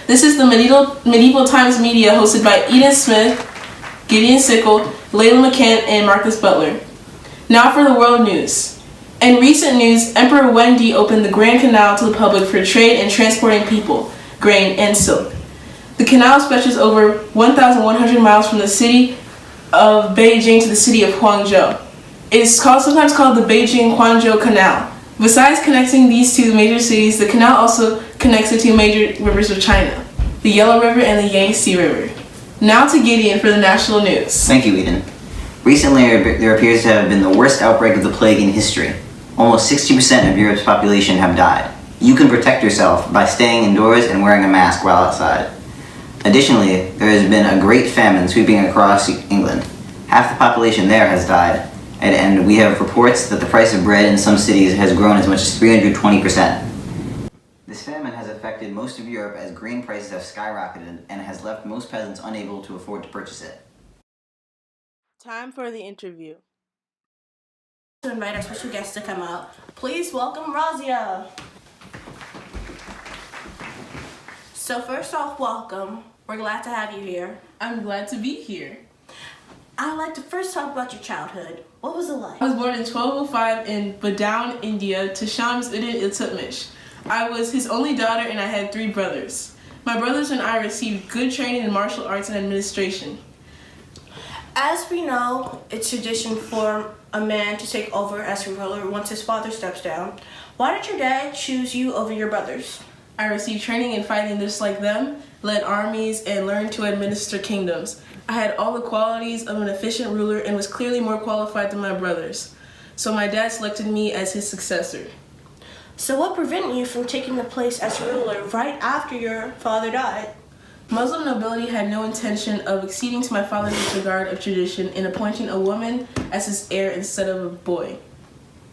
This is the Medieval Times Media hosted by Eden Smith, Gideon Sickle, Layla McCann, and Marcus Butler. Now for the world news. In recent news, Emperor Wendy opened the Grand Canal to the public for trade and transporting people, grain, and silk. The canal stretches over 1,100 miles from the city of Beijing to the city of Huangzhou. It is sometimes called the Beijing-Huangzhou Canal. Besides connecting these two major cities, the canal also connects the two major rivers of China, the Yellow River and the Yangtze River. Now to Gideon for the national news. Thank you, Eden. Recently, there appears to have been the worst outbreak of the plague in history. Almost 60% of Europe's population have died. You can protect yourself by staying indoors and wearing a mask while outside. Additionally, there has been a great famine sweeping across England. Half the population there has died, and we have reports that the price of bread in some cities has grown as much as 320%. This famine has affected most of Europe as grain prices have skyrocketed and has left most peasants unable to afford to purchase it. Time for the interview. To invite our special guest to come out, please welcome Razia. So first off, welcome. We're glad to have you here. I'm glad to be here. I'd like to first talk about your childhood. What was it like? I was born in 1205 in Badaun, India, to Shams Uddin Iltutmish. I was his only daughter and I had 3 brothers. My brothers and I received good training in martial arts and administration. As we know, it's tradition for a man to take over as ruler once his father steps down. Why did your dad choose you over your brothers? I received training in fighting just like them, led armies, and learned to administer kingdoms. I had all the qualities of an efficient ruler and was clearly more qualified than my brothers. So my dad selected me as his successor. So what prevented you from taking the place as ruler right after your father died? Muslim nobility had no intention of acceding to my father's disregard of tradition in appointing a woman as his heir instead of a boy.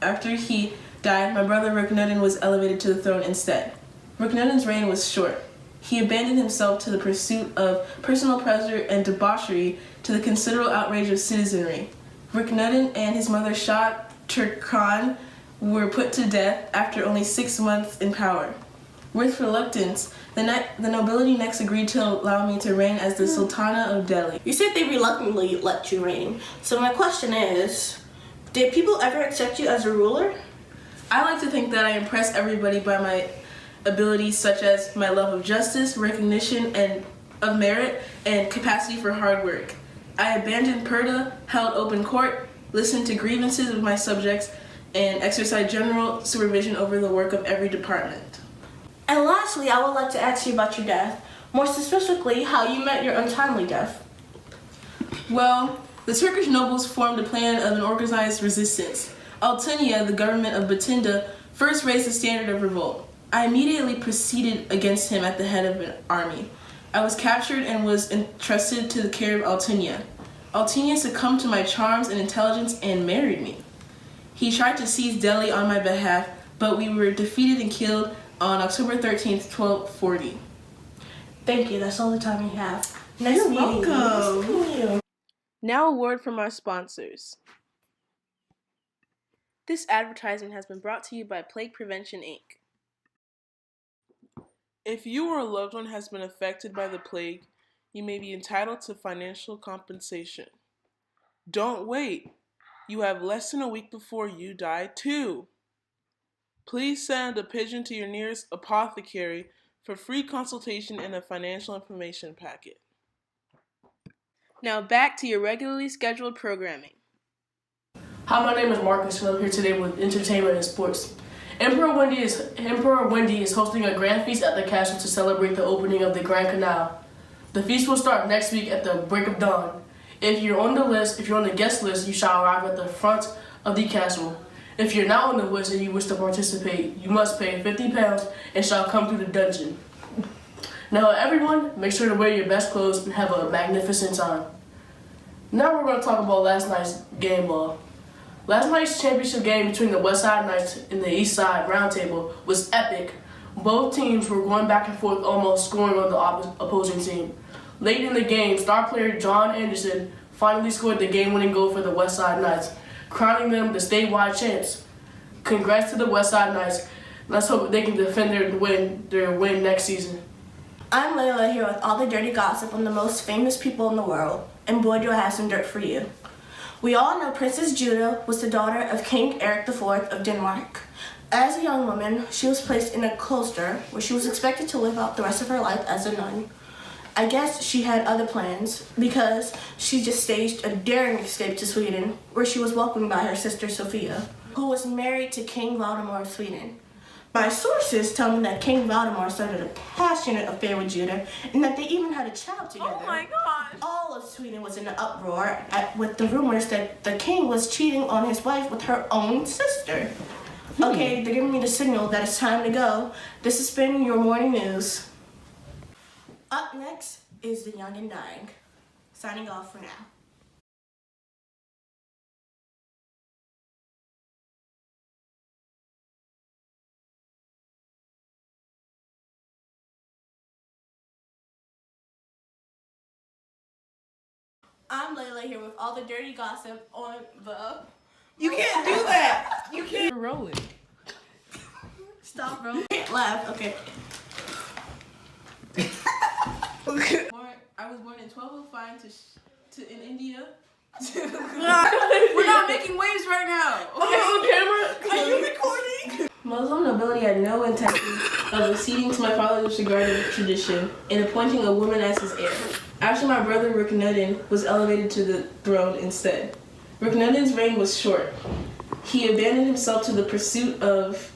After he died, my brother Ruknuddin was elevated to the throne instead. Ruknuddin's reign was short. He abandoned himself to the pursuit of personal pleasure and debauchery to the considerable outrage of citizenry. Ruknuddin and his mother Shah Turkhan were put to death after only 6 months in power. With reluctance, the nobility next agreed to allow me to reign as the Sultana of Delhi. You said they reluctantly let you reign. So my question is, did people ever accept you as a ruler? I like to think that I impress everybody by my abilities such as my love of justice, recognition and of merit, and capacity for hard work. I abandoned purdah, held open court, listened to grievances of my subjects, and exercised general supervision over the work of every department. And lastly, I would like to ask you about your death. More specifically, how you met your untimely death. Well, the Turkish nobles formed a plan of an organized resistance. Altunia, the government of Batinda, first raised the standard of revolt. I immediately proceeded against him at the head of an army. I was captured and was entrusted to the care of Altunia. Altunia succumbed to my charms and intelligence and married me. He tried to seize Delhi on my behalf, but we were defeated and killed on October 13th, 1240. Thank you. That's all the time we have. You're welcome. Now a word from our sponsors. This advertisement has been brought to you by Plague Prevention, Inc. If you or a loved one has been affected by the plague, you may be entitled to financial compensation. Don't wait. You have less than a week before you die, too. Please send a pigeon to your nearest apothecary for free consultation and a financial information packet. Now back to your regularly scheduled programming. Hi, my name is Marcus, and I'm here today with entertainment and sports. Emperor Wendy is hosting a grand feast at the castle to celebrate the opening of the Grand Canal. The feast will start next week at the break of dawn. If you're on the guest list, you shall arrive at the front of the castle. If you're not on the list and you wish to participate, you must pay £50 and shall come through the dungeon. Now everyone, make sure to wear your best clothes and have a magnificent time. Now we're going to talk about last night's game ball. Last night's championship game between the West Side Knights and the East Side Roundtable was epic. Both teams were going back and forth, almost scoring on the opposing team. Late in the game, star player John Anderson finally scored the game-winning goal for the West Side Knights, crowning them the statewide champs. Congrats to the West Side Knights. Let's hope they can defend their win next season. I'm Layla here with all the dirty gossip on the most famous people in the world, and boy do I have some dirt for you. We all know Princess Judah was the daughter of King Eric IV of Denmark. As a young woman, she was placed in a cloister where she was expected to live out the rest of her life as a nun. I guess she had other plans because she just staged a daring escape to Sweden where she was welcomed by her sister Sophia, who was married to King Valdemar of Sweden. My sources tell me that King Valdemar started a passionate affair with Judah and that they even had a child together. Oh my gosh! All of Sweden was in an uproar with the rumors that the king was cheating on his wife with her own sister. Okay, they're giving me the signal that it's time to go. This has been your morning news. Up next is The Young and Dying. Signing off for now. I'm Layla here with all the dirty gossip on the... You can't do that. You can't. We're rolling. Stop, bro. Can't laugh. Okay. I was born in 1205 in India. We're not making waves right now. On camera? Are you recording? Muslim nobility had no intention of acceding to my father's disregarded tradition and appointing a woman as his heir. Actually, my brother Ruknuddin was elevated to the throne instead. Ruknuddin's reign was short. He abandoned himself to the pursuit of